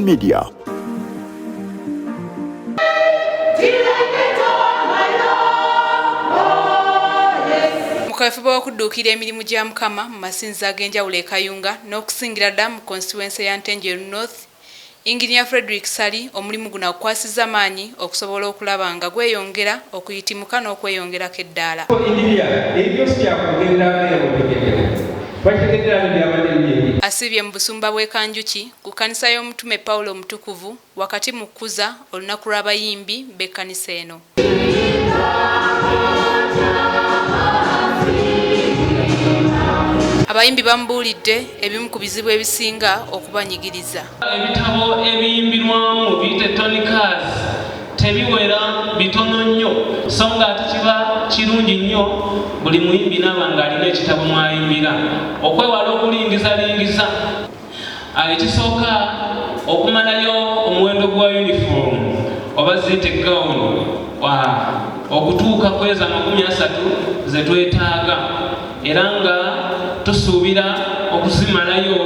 Media. Mukafuba okudduukira emirimu gya Mukama mu masinzizo ag'enjawulo e Kayunga n'okusingira ddala mu constituency ya Ntenjeru North, Engineer Frederick Sali omulimu guno akwasiza amaanyi okusobola okulaba nga gweyongera okuyitimuka n'okweyongerako eddaala. Asibye mu busumba bw'e Kanjuki ku kkanisa y'omutume Paulo Omutukuvu wakati mu kukuza olunaku lw'abayimbi b'ekkanisa eno. Abayimbi bamubuulidde ebimu ku bizibu ebisinga okubanyigiriza. Ebitabo ebiyimbirwamu biyite tonikas tebiwera bitono nnyo, so nga ate kiba kirungi nnyo buli muyimbi n'aba ng'alina ekitabo mwayimbira okwewala okulingizalingiza. Ekisooka okumalayo omuwendo gwa uniform oba ziyite gawuni okutuuka kweza 30 ze twetaaga, era nga tusuubira okuzimalayo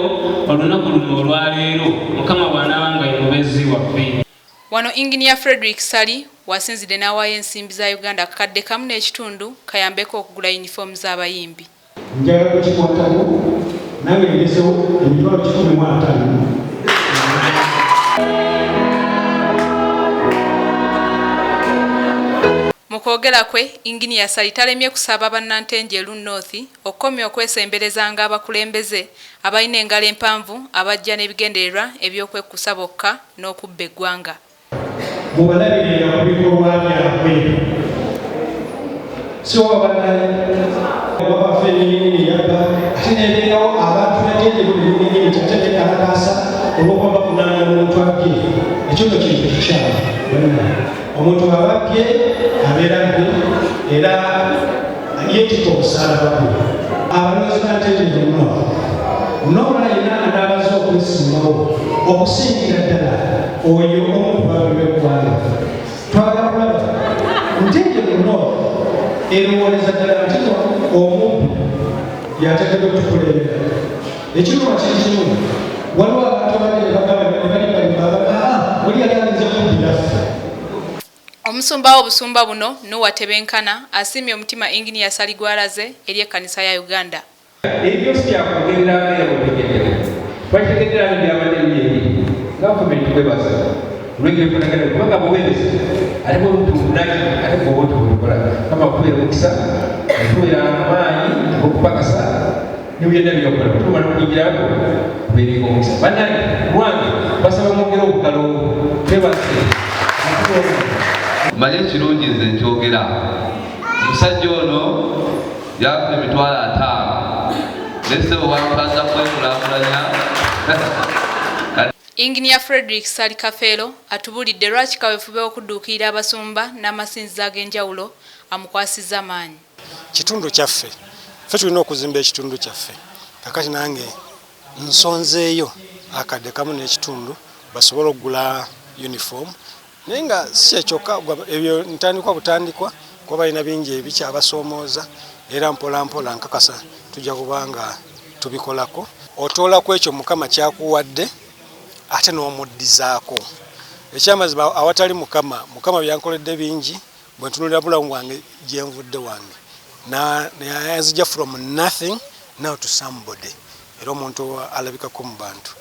olunaku luno olwaleero Mukama bw'anaaba nga yemubezi waffe. Wano Engineer Frederick Sali wasinzidde n'awaayo ensimbi za Uganda akakadde kamu n'ekitundu kayambeko okugula uniform z'abayimbi. Njagala kukikwatako nawe ngezeho emitwalo 15. Mu kwogera kwe, Engineer Sali talemye kusaba bannantenjeru North okukomya okwesemberezanga abakulembeze abalina engalo empanvu abajja n'ebigendererwa eby'okwekusa bokka n'okubba eggwanga. Mubalabirira ku bikolwa byabwe. So abaffe n'ennimi yabba ate n'ebeerawo abantu batenjeru n'ennimi tate alakaasa olw'okuba bavunaana omuntu abye. Ekyo kintu kikyamu. Omuntu ababye abeera bbe era yeetikka omusaalaba gwe. Abalonzi b'Ntenjeru n'olwala yenna anaabaza okwesimbawo okusingira ddala oyo omu ku bantu b'eggwanga. Twagala kulaba Ntenjeru erowooleza ddala nti omuntu yateekeddwa okutukulembera. Ekiruma kiri kimu, waliwo abantu abadde ne bagamba oli yali alinze kubbira ffe. Omusumba w'obusumba buno Noah Tebenkana asiimye omutima Engineer Sali gw'alaze eri ekkanisa ya Uganda. Ebyo sibyakugerera n'eby'obutegeera. Twategeera n'ebyabadde by'ebi. Gavumenti twebaza. Olw'engefunagana kubanga buweereza. Ate bw'obutunaki ate bw'oba obukola. Kama kubeera omukisa, kubeera amaanyi okupakasa n'ebyonna by'okola. Tumala okuyigirako kubeera omukisa. Bannange lwange basaba mwogere obukalo twebaze. Manye ekirungi nze nkyogera. Omusajja ono yafa emitwalo 5. Nese bwewakulaza kwekulaakulanya. Engineer Frederick Sali Kafeero atubuulidde lwaki kaweefube okudduukirira abasumba n'amasinzizo ag'enjawulo amukwasiza amaanyi. Kitundu kyaffe ffe tulina okuzimba ekitundu kyaffe. Kakati nange nsonzeeyo akadde kamu n'ekitundu basobole okugula uniform. Naye nga si ekyokka ebyo ntandikwa butandikwa kuba balina bingi ebikyabasoomooza era mpola mpola nkakasa tujja kubanga tubikolako. Otoola ku ekyo Mukama kyakuwadde ate n'omuddizaako. Ekyamazima awatali Mukama byankoledde bingi bwe ntunulira bulamu bwange gye nvudde wange. Nzija from nothing now to somebody. Era omuntu alabikako mu bantu.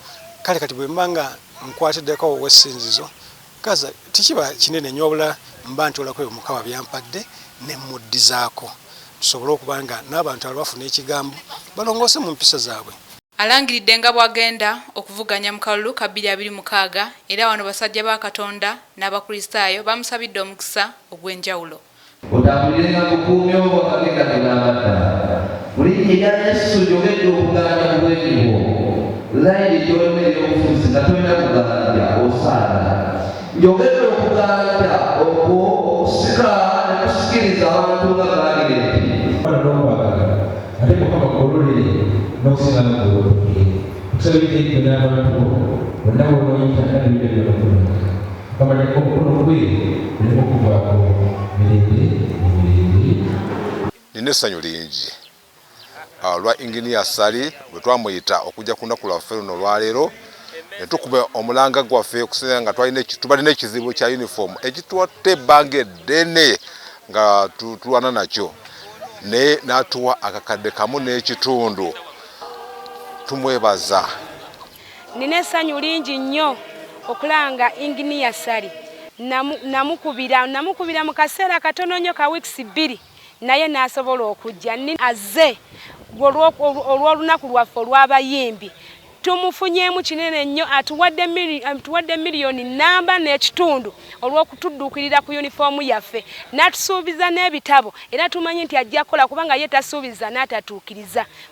Kale kati bwe mbanga nkwatiddeko ow'essinzizo kaza tikiba kinene nnyo wabula mba ntoolako ebyo Mukama byampadde ne muddizaako. Tusobole okubanga n'abantu abafuna ekigambo balongoose mu mpisa zaabwe. Alangiridde nga bw'agenda okuvuganya mu kalulu ka 2026 era wano basajja ba Katonda n'abakristaayo bamusabidde omukisa ogw'enjawulo. Otambulirenga bukuumi obwo bakagenda tunabadda. Buli kirya Yesu gyogedde okuganja mu bwekibwo. Layidi gyolemerera obufuzi nga tolina kuganja osaana. Gyogedde okuganja okusika ne kusikiriza abantu nga Magireti. Ate Mukama gololere n'okusinga n'okulola. Kusabidde n'abantu bonna b'onoyita n'ebintu by'onokola. Bamanyi omukono gwe gulina okuvaako mirembe n'emirembe. Nina essanyu lingi lwa Engineer Sali bwe twamuyita okujja ku lunaku lwaffe luno olwaleero ne tukuba omulanga gwaffe okusinga nga tubalina ekizibu kya uniform ekituwadde ebbanga eddene nga tulwana nakyo naye n'atuwa akakadde kamu n'ekitundu. Tumwebaza. Nina essanyu lingi nnyo okulanga Engineer Sally. Namukubira mu kaseera katono nnyo ka weeks 2 naye n'asobola okujja. Azze olw'olunaku lwaffe olw'abayimbi. Tumufunyeemu kinene nnyo atuwadde miliyoni namba n'ekitundu olw'okutudduukirira ku yunifoomu yaffe. N'atusuubiza n'ebitabo era tumanyi nti ajja kukola kubanga ye tasuubiza n'atatuukiriza.